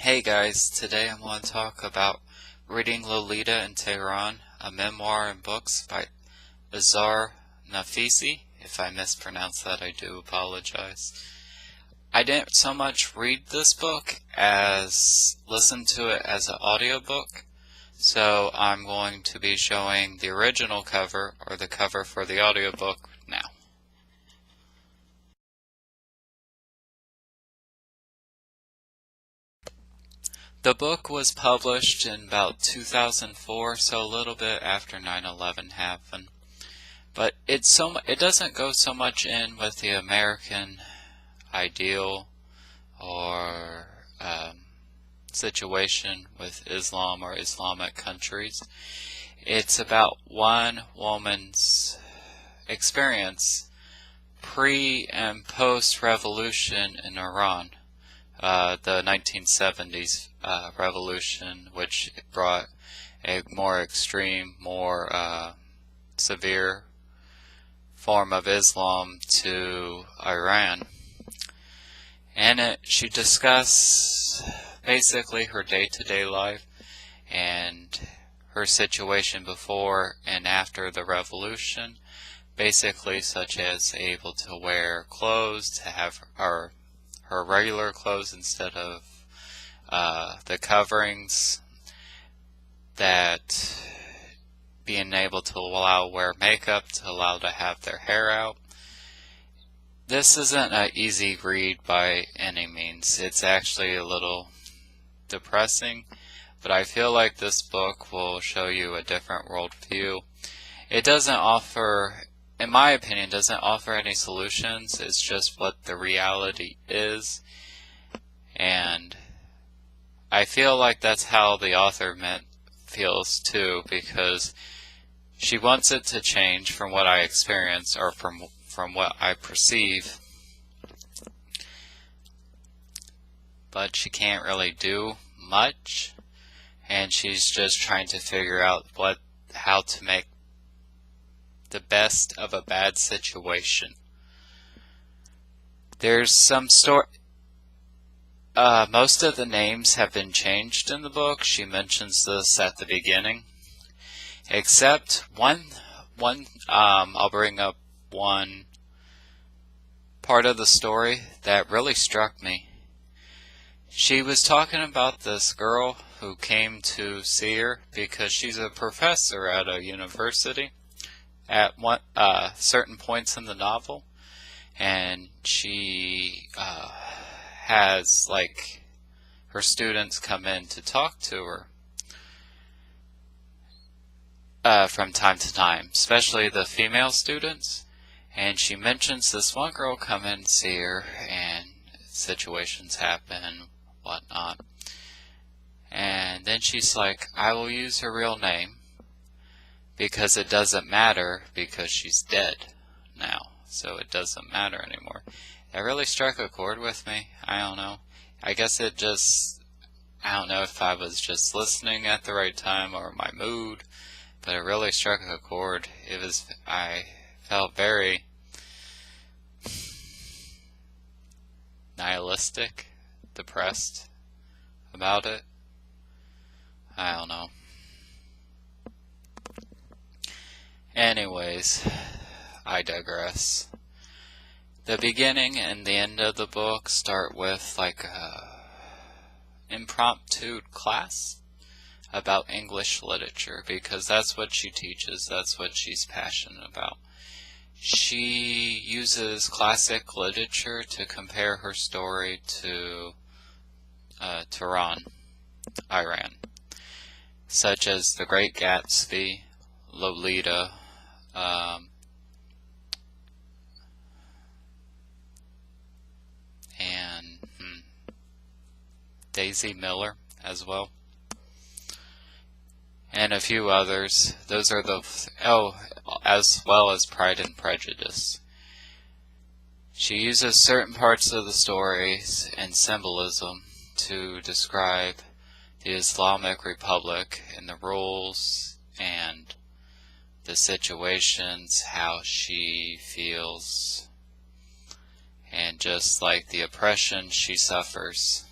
Hey guys, today I'm going to talk about Reading Lolita in Tehran, a memoir and books by Azar Nafisi. If I mispronounce that, I do apologize. I didn't so much read this book as listen to it as an audiobook, so I'm going to be showing the original cover, or the cover for the audiobook, now. The book was published in about 2004, so a little bit after 9/11 happened. But it doesn't go so much in with the American ideal or situation with Islam or Islamic countries. It's about one woman's experience pre and post revolution in Iran. The 1970s revolution, which brought a more extreme, more severe form of Islam to Iran. And she discussed basically her day-to-day life and her situation before and after the revolution, basically such as able to wear clothes, to have her regular clothes instead of the coverings, that being able to wear makeup, to allow to have their hair out. This isn't an easy read by any means. It's actually a little depressing, but I feel like this book will show you a different worldview. It doesn't offer, in my opinion, doesn't offer any solutions. It's just what the reality is, and I feel like that's how the author feels too, because she wants it to change from what I experience, or from what I perceive, but she can't really do much, and she's just trying to figure out how to make the best of a bad situation. There's some story. Most of the names have been changed in the book. She mentions this at the beginning, except one. I'll bring up one part of the story that really struck me. She was talking about this girl who came to see her because she's a professor at a university at certain points in the novel, and she has her students come in to talk to her from time to time, especially the female students. And she mentions this one girl come in and see her, and situations happen, whatnot. And then she's like, I will use her real name because it doesn't matter, because she's dead now, so it doesn't matter anymore. That really struck a chord with me. I don't know. I guess I don't know if I was just listening at the right time or my mood, but it really struck a chord. I felt very nihilistic, depressed about it. I don't know. Anyways, I digress. The beginning and the end of the book start with a impromptu class about English literature, because that's what she teaches, that's what she's passionate about. She uses classic literature to compare her story to Tehran, Iran, such as The Great Gatsby, Lolita, and Daisy Miller as well, and a few others. Those are as well as Pride and Prejudice. She uses certain parts of the stories and symbolism to describe the Islamic Republic and the rules and the situations, how she feels, and just like the oppression she suffers.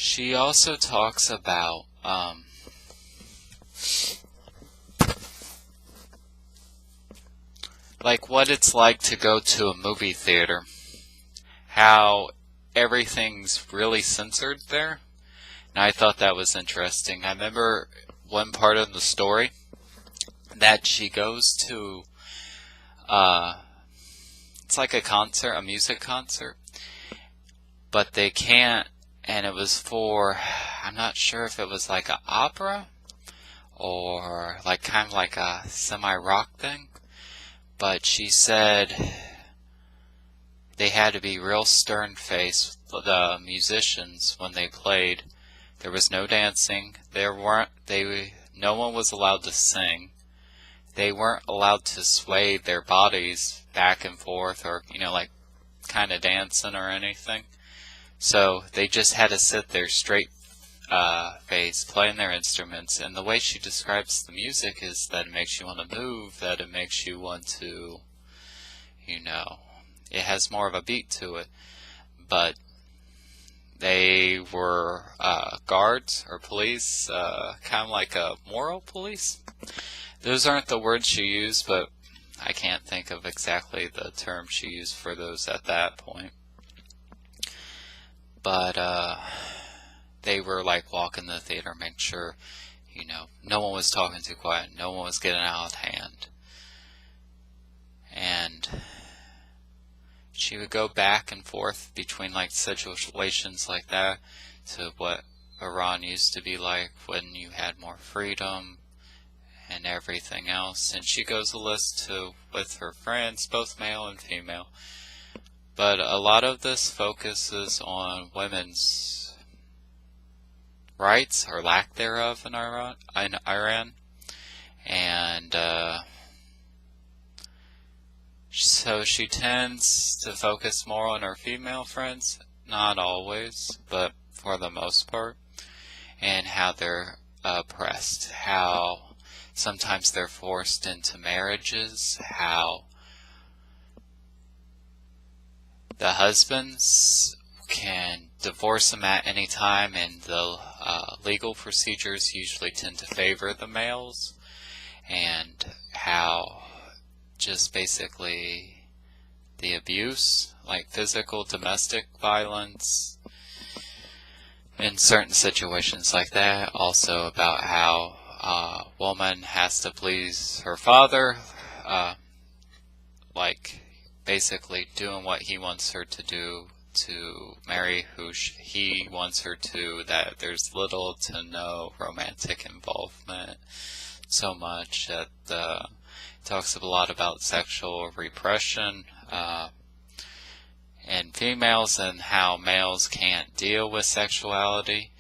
She also talks about like what it's like to go to a movie theater, how everything's really censored there. And I thought that was interesting. I remember one part of the story that she goes to, it's like a concert, a music concert, but they can't, and it was for, I'm not sure if it was like an opera or like kind of like a semi-rock thing, but she said they had to be real stern-faced, the musicians, when they played. There was no dancing. No one was allowed to sing. They weren't allowed to sway their bodies back and forth or, like kind of dancing or anything. So they just had to sit there straight face, playing their instruments. And the way she describes the music is that it makes you want to move, that it makes you want to, it has more of a beat to it. But they were guards or police, kind of like a moral police. Those aren't the words she used, but I can't think of exactly the term she used for those at that point. But they were like walking the theater, make sure, no one was talking too quiet, no one was getting out of hand. And she would go back and forth between like situations like that to what Iran used to be like when you had more freedom and everything else. And she goes a list with her friends, both male and female. But a lot of this focuses on women's rights or lack thereof in Iran. And so she tends to focus more on her female friends, not always, but for the most part, and how they're oppressed, how sometimes they're forced into marriages, how the husbands can divorce them at any time, and the legal procedures usually tend to favor the males, and how just basically the abuse, like physical, domestic violence in certain situations like that. Also about how a woman has to please her father, like basically doing what he wants her to do, to marry who he wants her to, that there's little to no romantic involvement, so much that talks a lot about sexual repression in females and how males can't deal with sexuality.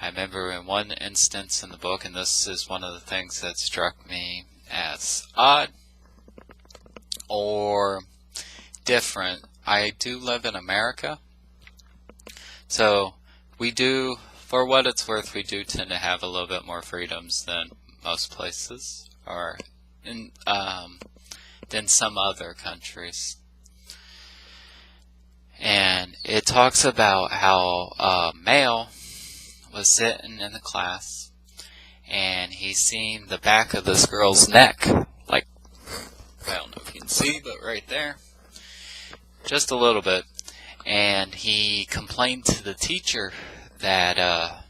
I remember in one instance in the book, and this is one of the things that struck me as odd or different. I do live in America, so we do, for what it's worth, we do tend to have a little bit more freedoms than most places, or than some other countries. And it talks about how a male was sitting in the class, and he seen the back of this girl's neck, like, I don't know if you can see, but right there, just a little bit. And he complained to the teacher that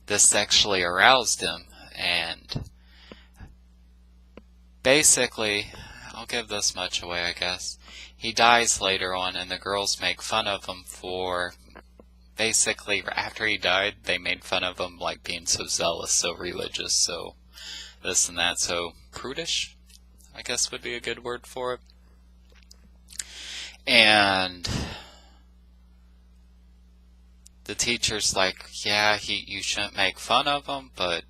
this sexually aroused him. And basically, I'll give this much away, I guess. He dies later on, and the girls make fun of him for, basically, after he died, they made fun of him like being so zealous, so religious, so this and that, so prudish, I guess would be a good word for it. And the teacher's like, yeah, you shouldn't make fun of him, but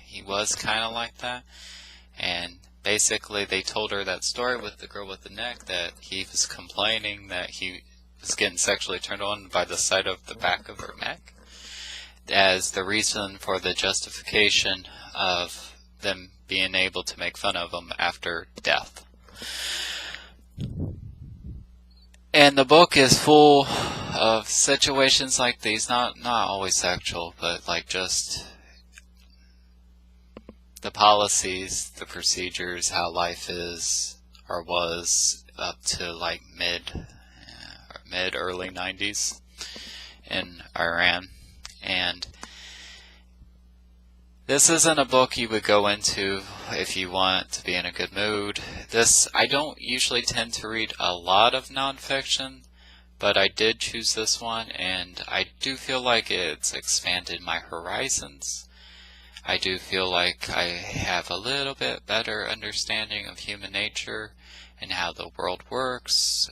he was kind of like that. And basically they told her that story with the girl with the neck, that he was complaining that he was getting sexually turned on by the sight of the back of her neck, as the reason for the justification of them being able to make fun of him after death. And the book is full of situations like these, not always sexual, but like just the policies, the procedures, how life is or was up to like mid early 90s in Iran. And this isn't a book you would go into if you want to be in a good mood. I don't usually tend to read a lot of nonfiction, but I did choose this one, and I do feel like it's expanded my horizons. I do feel like I have a little bit better understanding of human nature and how the world works,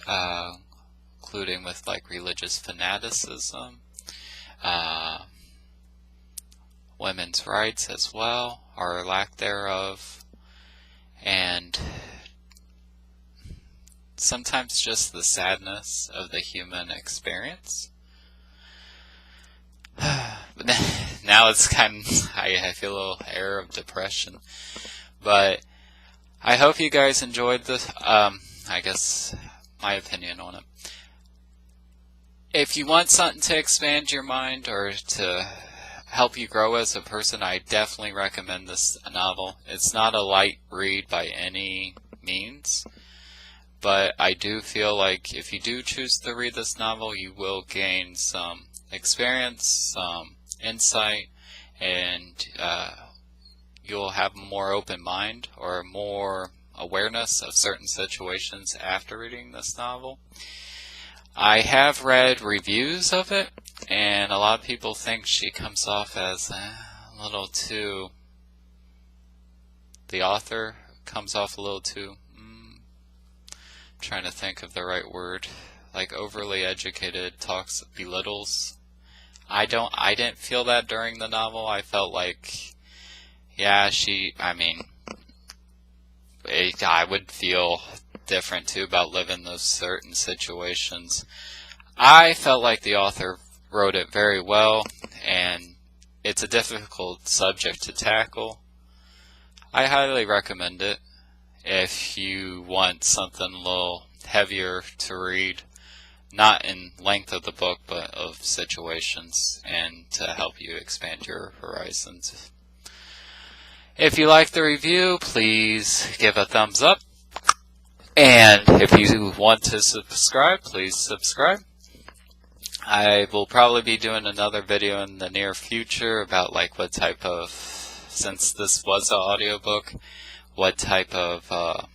including with like religious fanaticism, women's rights as well, or lack thereof, and sometimes just the sadness of the human experience. But now it's kind of, I feel a little air of depression. But I hope you guys enjoyed this, I guess, my opinion on it. If you want something to expand your mind or to help you grow as a person, I definitely recommend this novel. It's not a light read by any means, but I do feel like if you do choose to read this novel, you will gain some experience, some insight, and you'll have a more open mind or more awareness of certain situations after reading this novel. I have read reviews of it, and a lot of people think she comes off as a little too, the author comes off a little too, trying to think of the right word, like overly educated, belittles. I didn't feel that during the novel. I felt like, yeah, I would feel different too about living those certain situations. I felt like the author wrote it very well, and it's a difficult subject to tackle. I highly recommend it if you want something a little heavier to read, not in length of the book, but of situations, and to help you expand your horizons. If you like the review, please give a thumbs up. And if you want to subscribe, please subscribe. I will probably be doing another video in the near future about like what type of, since this was an audiobook, what type of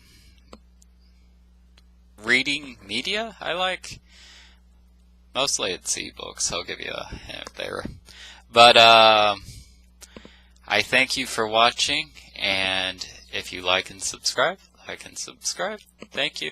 reading media I like. Mostly it's ebooks, I'll give you a hint there. But I thank you for watching, and if you like and subscribe, thank you.